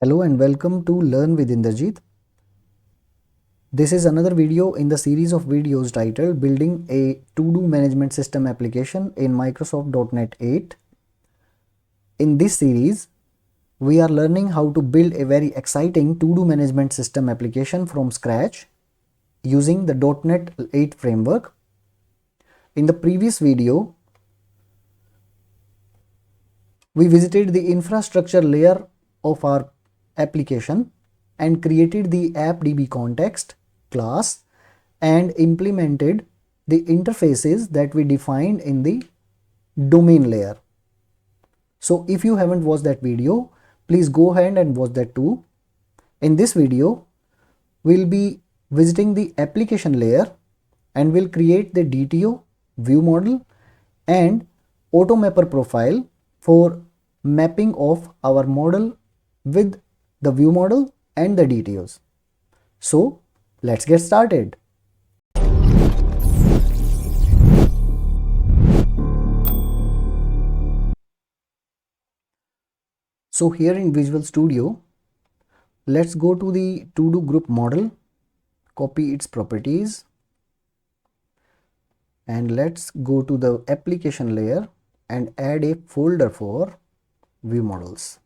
Hello and welcome to Learn with Indrjeet. This is another video in the series of videos titled Building a To-Do Management System Application in Microsoft .NET 8. In this series, we are learning how to build a very exciting to-do management system application from scratch using the .NET 8 framework. In the previous video, we visited the infrastructure layer of our application and created the AppDB context class and implemented the interfaces that we defined in the domain layer. So if you haven't watched that video, please go ahead and watch that too. In this video, we'll be visiting the application layer and we'll create the DTO, view model and Automapper profile for mapping of our model with the view model and the DTOs. So let's get started. So here in Visual Studio, let's go to the to-do group model, copy its properties, and let's go to the application layer and add a folder for view models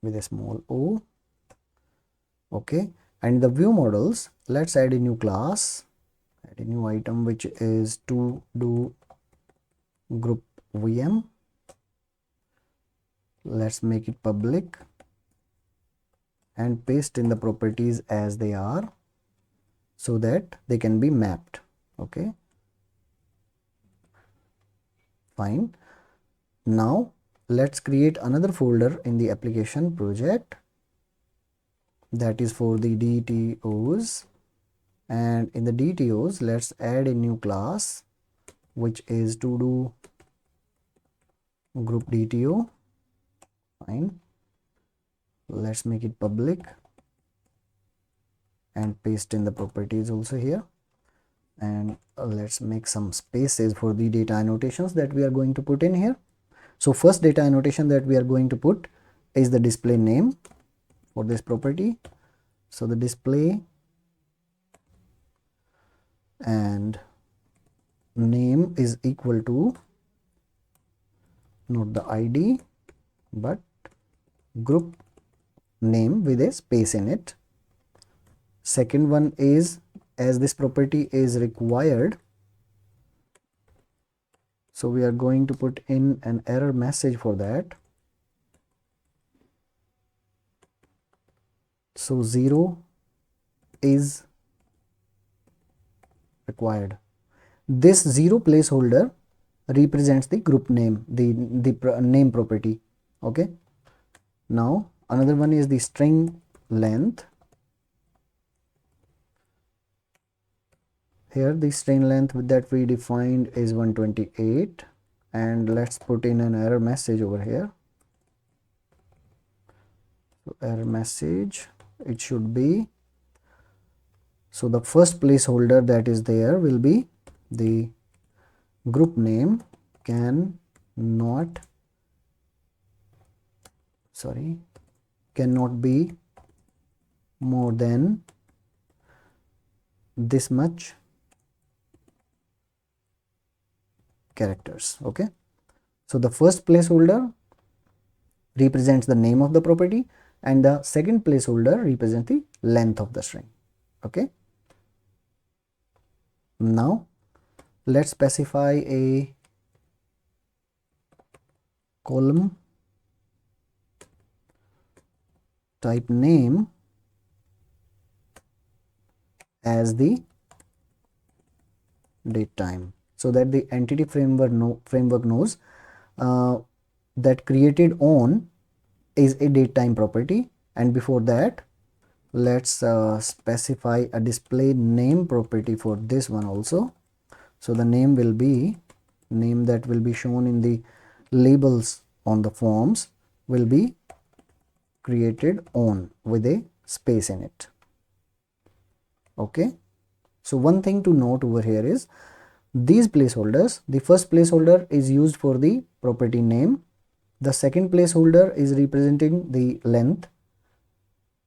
with a small o. Okay, and the view models, let's add a new class, add a new item which is to do group VM. Let's make it public and paste in the properties as they are so that they can be mapped. Okay, fine. Now let's create another folder in the application project that is for the DTOs, and in the DTOs let's add a new class which is to do group DTO. Fine, let's make it public and paste in the properties also here, and let's make some spaces for the data annotations that we are going to put in here. So first data annotation that we are going to put is the display name for this property. So the display and name is equal to not the ID but group name with a space in it. Second one is, as this property is required, so we are going to put in an error message for that. So 0 is required. This 0 placeholder represents the group name, the name property. Okay, now another one is the string length. Here the string length that we defined is 128, and let's put in an error message over here. So error message, it should be, so the first placeholder that is there will be the group name cannot be more than this much characters. Okay, so the first placeholder represents the name of the property and the second placeholder represents the length of the string. Okay, now let's specify a column type name as the date time, so that the entity framework knows that created on is a date time property. And before that, let's specify a display name property for this one also. So the name will be, name that will be shown in the labels on the forms will be created on with a space in it. Okay, so one thing to note over here is these placeholders, the first placeholder is used for the property name The second placeholder is representing the length.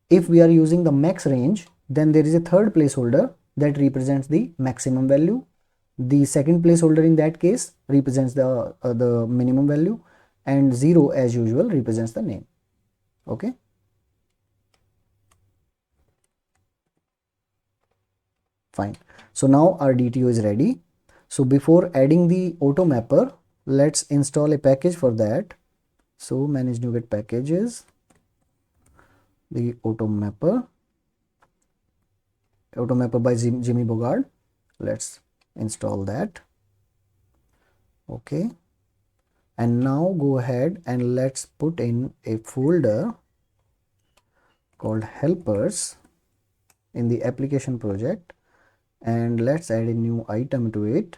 If we are using the max range, then there is a third placeholder that represents the maximum value. The second placeholder in that case represents the minimum value, and 0 as usual represents the name. Okay. Fine. So now our DTO is ready. So before adding the Automapper, let's install a package for that. So manage NuGet packages, the Automapper by Jimmy Bogard. Let's install that. Okay. And now go ahead and let's put in a folder called helpers in the application project, and let's add a new item to it,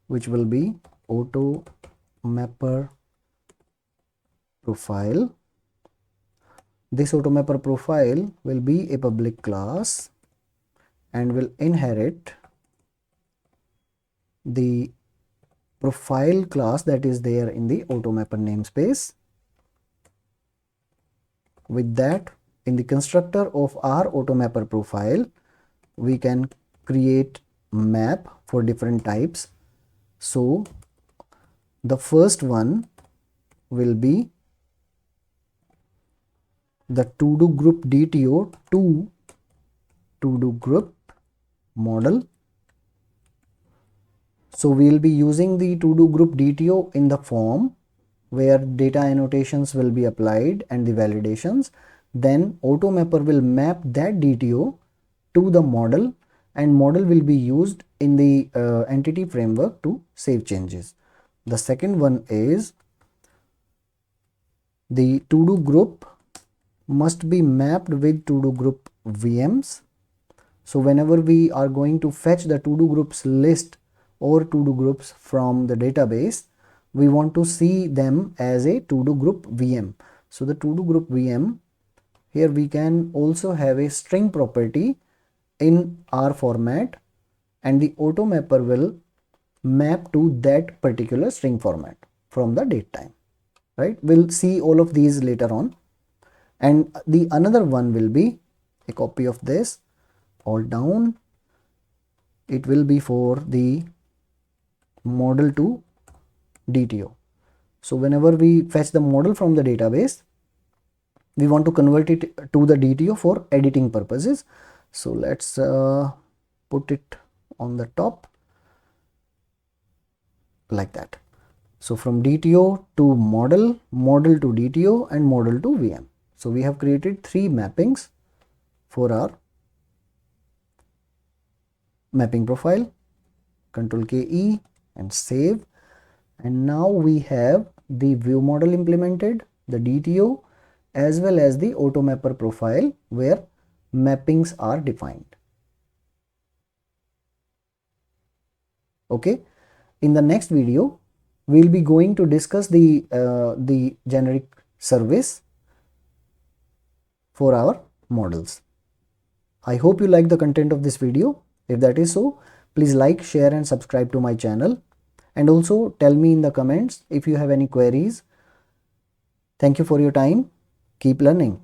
which will be Automapper profile. This Automapper profile will be a public class and will inherit the profile class that is there in the Automapper namespace. With that, in the constructor of our Automapper profile, we can create map for different types. So the first one will be the to-do group DTO to to-do group model. So we will be using the to-do group DTO in the form where data annotations will be applied and the validations. Then Automapper will map that DTO to the model, and model will be used in the entity framework to save changes. The second one is the to-do group must be mapped with to-do group VMs. So whenever we are going to fetch the to-do groups list or to-do groups from the database, we want to see them as a to-do group VM. So the to-do group VM, here we can also have a string property in our format, and the Automapper will map to that particular string format from the date time, right? We'll see all of these later on. And the another one will be a copy of this, all down. It will be for the model to DTO. So whenever we fetch the model from the database, we want to convert it to the DTO for editing purposes. So let's put it on the top like that. So from DTO to model, model to DTO, and model to VM. So we have created 3 mappings for our mapping profile. Control KE and save. And now we have the view model implemented, the DTO, as well as the Automapper profile where mappings are defined. Okay. In the next video, we'll be going to discuss the generic service for our models. I hope you like the content of this video. If that is so, please like, share and subscribe to my channel. And also tell me in the comments if you have any queries. Thank you for your time. Keep learning.